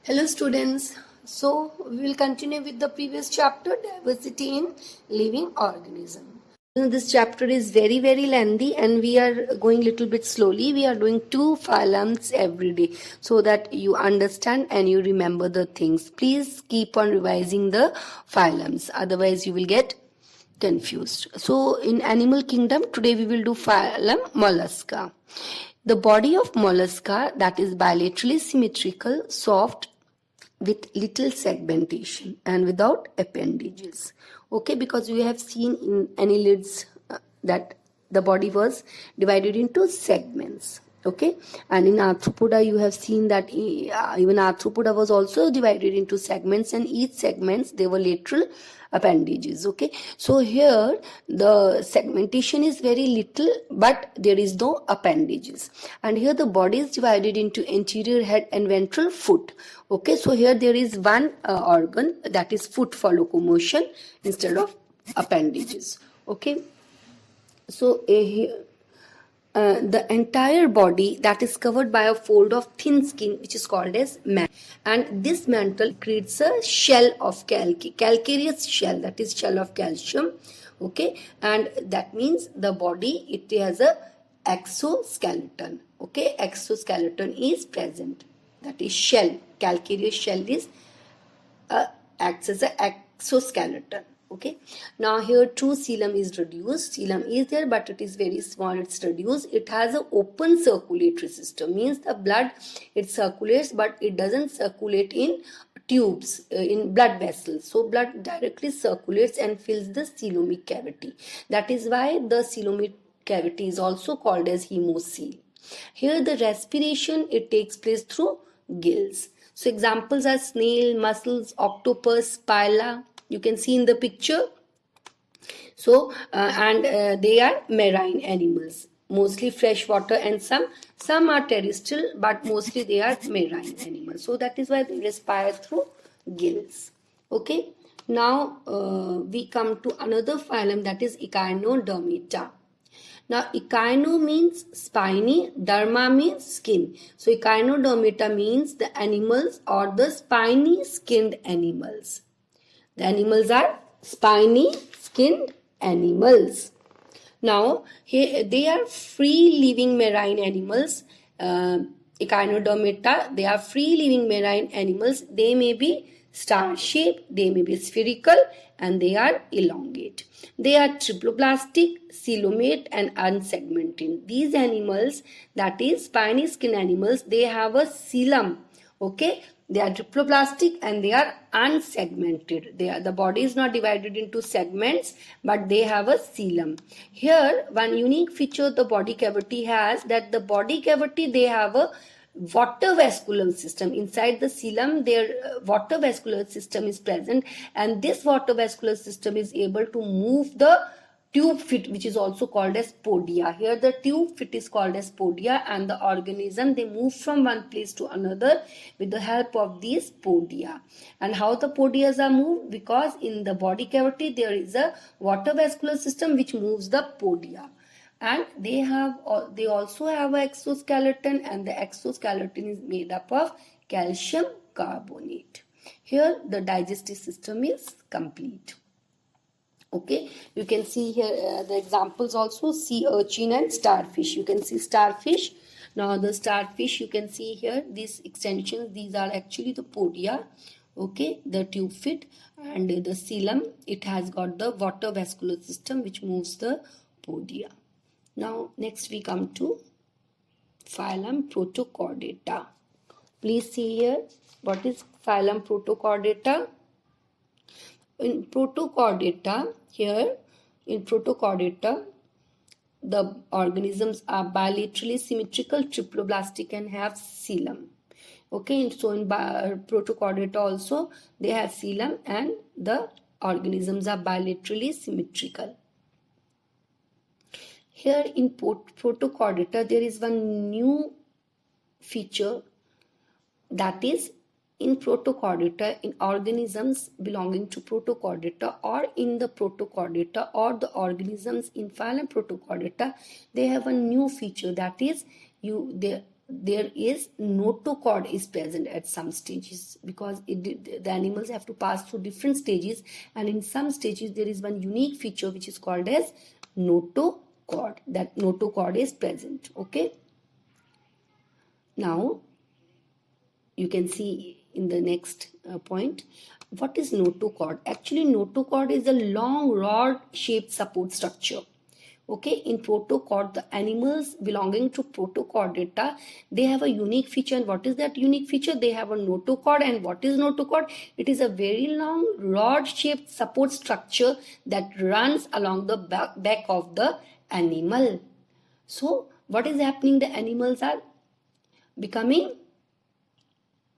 Hello students. So we will continue with the previous chapter, diversity in living organism. This chapter is very lengthy and we are going little bit slowly. We are doing 2 phylums every day so that you understand and you remember the things. Please keep on revising the phylums, otherwise you will get confused. So in animal kingdom today we will do phylum Mollusca. The body of Mollusca, that is bilaterally symmetrical, soft, with little segmentation and without appendages. Okay, because we have seen in annelids that the body was divided into segments. Okay, and in arthropoda you have seen that even arthropoda was also divided into segments, and each segments they were lateral appendages. Okay, so here the segmentation is very little but there is no appendages, and here the body is divided into anterior head and ventral foot. Okay, so here there is one organ, that is foot, for locomotion instead of appendages. Okay, so the entire body that is covered by a fold of thin skin which is called as mantle, and this mantle creates a shell of calcareous shell, that is shell of calcium. Okay, and that means the body, it has a exoskeleton. Okay, exoskeleton is present, that is shell, calcareous shell is acts as an exoskeleton. Okay, now here true coelom is reduced. Coelom is there but it is very small, it's reduced. It has an open circulatory system, means the blood, it circulates but it doesn't circulate in tubes, in blood vessels. So blood directly circulates and fills the coelomic cavity. That is why the coelomic cavity is also called as hemocoel. Here the respiration, it takes place through gills. So examples are snail, mussels, octopus, pila. You can see in the picture. So they are marine animals, mostly freshwater, and some are terrestrial, but mostly they are marine animals. So that is why they respire through gills. Okay. Now we come to another phylum, that is Echinodermata. Now, echino means spiny, derma means skin. So, echinodermata means the animals or the spiny skinned animals. The animals are spiny skinned animals. Now, here they are free living marine animals. Echinodermata, they are free living marine animals. They may be star shaped, they may be spherical, and they are elongate. They are triploblastic, coelomate, and unsegmented. These animals, that is spiny skin animals, they have a coelom. Okay, they are triploblastic and they are unsegmented. The body is not divided into segments, but they have a coelom. Here, one unique feature the body cavity has, that the body cavity, they have a water vascular system. Inside the coelom, their water vascular system is present, and this water vascular system is able to move the tube fit, which is also called as podia. Here the tube fit is called as podia, and the organism, they move from one place to another with the help of these podia. And how the podias are moved? Because in the body cavity there is a water vascular system which moves the podia. And they also have an exoskeleton, and the exoskeleton is made up of calcium carbonate. Here the digestive system is complete. Okay, you can see here the examples also, sea urchin and starfish. You can see starfish. Now the starfish, you can see here these extensions, these are actually the podia. Okay, the tube fit, and the coelom, it has got the water vascular system which moves the podia. Now next we come to phylum Protochordata. Please see here what is phylum Protochordata. In Protochordata, here in Protochordata, the organisms are bilaterally symmetrical, triploblastic, and have coelom. Okay, so in Protochordata also they have coelom, and the organisms are bilaterally symmetrical. Here in Protochordata, there is one new feature, that is in Protochordata, in organisms belonging to Protochordata or in the Protochordata or the organisms in phylum Protochordata, they have a new feature, that is there is notochord is present at some stages, because the animals have to pass through different stages, and in some stages there is one unique feature which is called as notochord. That notochord is present. Okay, now you can see in the next point what is notochord. Actually, notochord is a long rod shaped support structure. Okay, in protochord, the animals belonging to Protochordata, they have a unique feature. And what is that unique feature? They have a notochord. And what is notochord? It is a very long rod shaped support structure that runs along the back of the animal. So what is happening? The animals are becoming,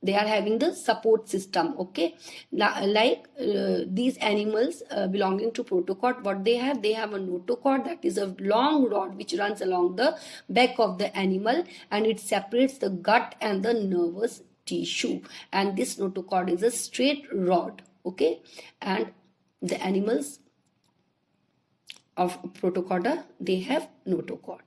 they are having the support system. Okay, now, like these animals belonging to protochord, what they have a notochord, that is a long rod which runs along the back of the animal, and it separates the gut and the nervous tissue, and this notochord is a straight rod. Okay, and the animals of protochorda, they have notochord.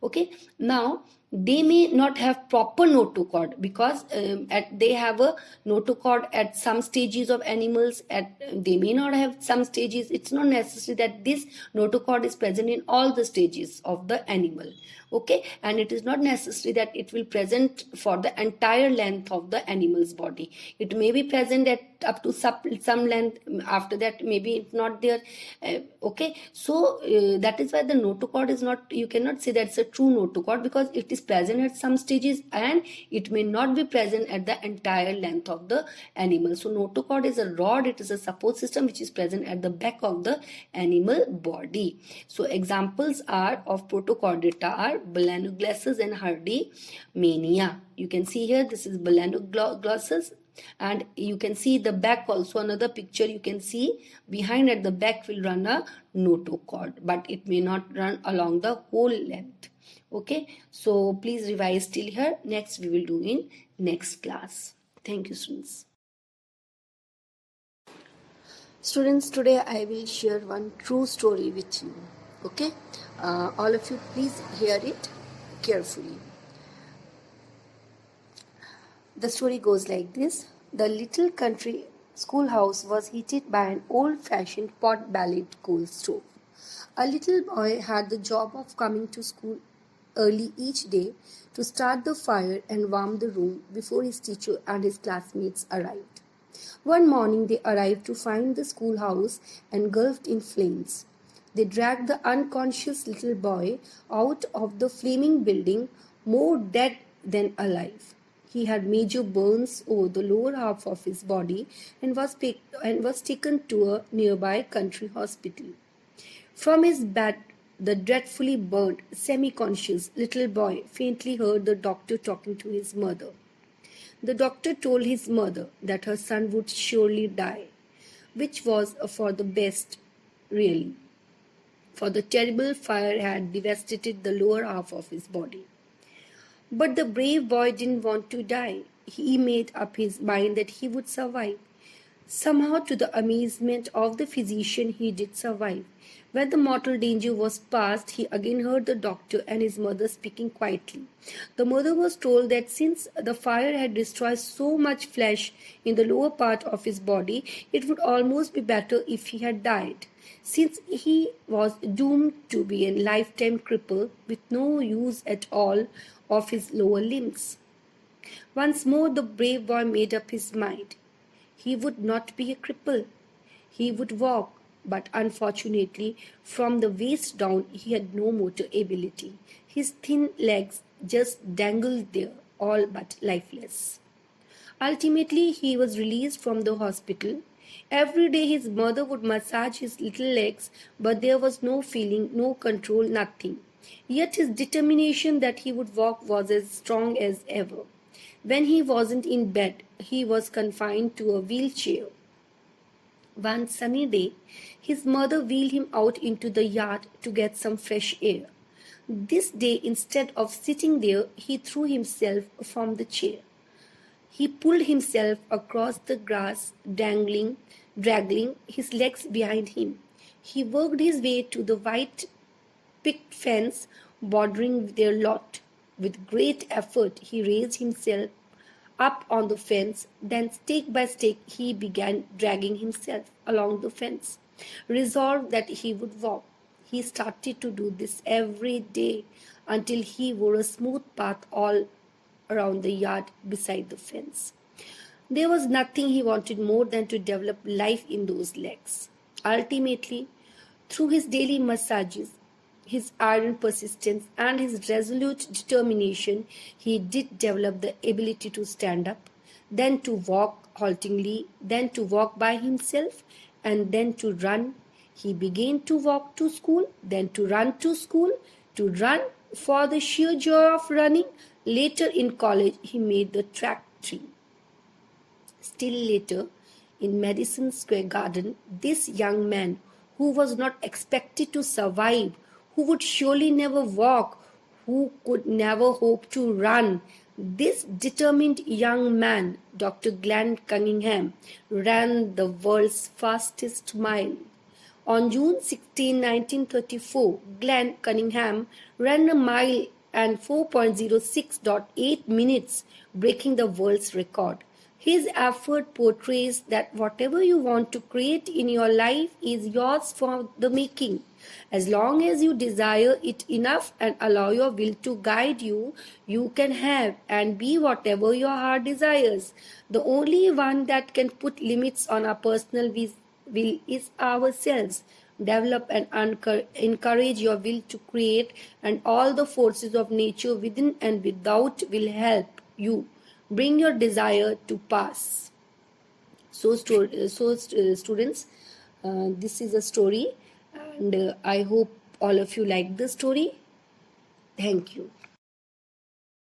Okay, now they may not have proper notochord, because they have a notochord at some stages of animals, they may not have some stages. It's not necessary that this notochord is present in all the stages of the animal. Okay, and it is not necessary that it will present for the entire length of the animal's body. It may be present at up to some length, after that maybe it's not there. Okay, so that is why the notochord is not, you cannot say that's a true notochord, because it is present at some stages and it may not be present at the entire length of the animal. So notochord is a rod, it is a support system which is present at the back of the animal body. So examples are of protochordata are Balanoglossus and Herdymania. You can see here, this is Balanoglossus, and you can see the back also, another picture you can see behind, at the back will run a notochord, but it may not run along the whole length. Okay, so please revise till here. Next we will do in next class. Thank you, students. Students, today I will share one true story with you. Okay, all of you please hear it carefully. The story goes like this. The little country schoolhouse was heated by an old-fashioned pot-bellied coal stove. A little boy had the job of coming to school early each day to start the fire and warm the room before his teacher and his classmates arrived. One morning they arrived to find the schoolhouse engulfed in flames. They dragged the unconscious little boy out of the flaming building, more dead than alive. He had major burns over the lower half of his body and was taken to a nearby country hospital. From his bed, the dreadfully burnt, semi-conscious little boy faintly heard the doctor talking to his mother. The doctor told his mother that her son would surely die, which was for the best, really, for the terrible fire had devastated the lower half of his body. But the brave boy didn't want to die. He made up his mind that he would survive. Somehow, to the amazement of the physician, he did survive. When the mortal danger was past, he again heard the doctor and his mother speaking quietly. The mother was told that since the fire had destroyed so much flesh in the lower part of his body, it would almost be better if he had died, since he was doomed to be a lifetime cripple with no use at all of his lower limbs. Once more the brave boy made up his mind. He would not be a cripple. He would walk, but unfortunately, from the waist down, he had no motor ability. His thin legs just dangled there, all but lifeless. Ultimately, he was released from the hospital. Every day his mother would massage his little legs, but there was no feeling, no control, nothing. Yet his determination that he would walk was as strong as ever. When he wasn't in bed, he was confined to a wheelchair. One sunny day, his mother wheeled him out into the yard to get some fresh air. This day, instead of sitting there, he threw himself from the chair. He pulled himself across the grass, dragging his legs behind him. He worked his way to the white picket fence bordering their lot. With great effort, he raised himself up on the fence. Then, stake by stake, he began dragging himself along the fence, resolved that he would walk. He started to do this every day until he wore a smooth path all around the yard beside the fence. There was nothing he wanted more than to develop life in those legs. Ultimately, through his daily massages, his iron persistence, and his resolute determination, he did develop the ability to stand up, then to walk haltingly, then to walk by himself, and then to run. He began to walk to school, then to run to school, to run for the sheer joy of running. Later in college, he made the track team. Still later, in Madison Square Garden, this young man, who was not expected to survive, who would surely never walk, who could never hope to run, this determined young man, Dr. Glenn Cunningham, ran the world's fastest mile. On June 16, 1934, Glenn Cunningham ran a mile and 4.06.8 minutes, breaking the world's record. His effort portrays that whatever you want to create in your life is yours for the making. As long as you desire it enough and allow your will to guide you, you can have and be whatever your heart desires. The only one that can put limits on our personal will is ourselves. Develop and encourage your will to create, and all the forces of nature within and without will help you bring your desire to pass. Students, this is a story, and I hope all of you like the story. Thank you.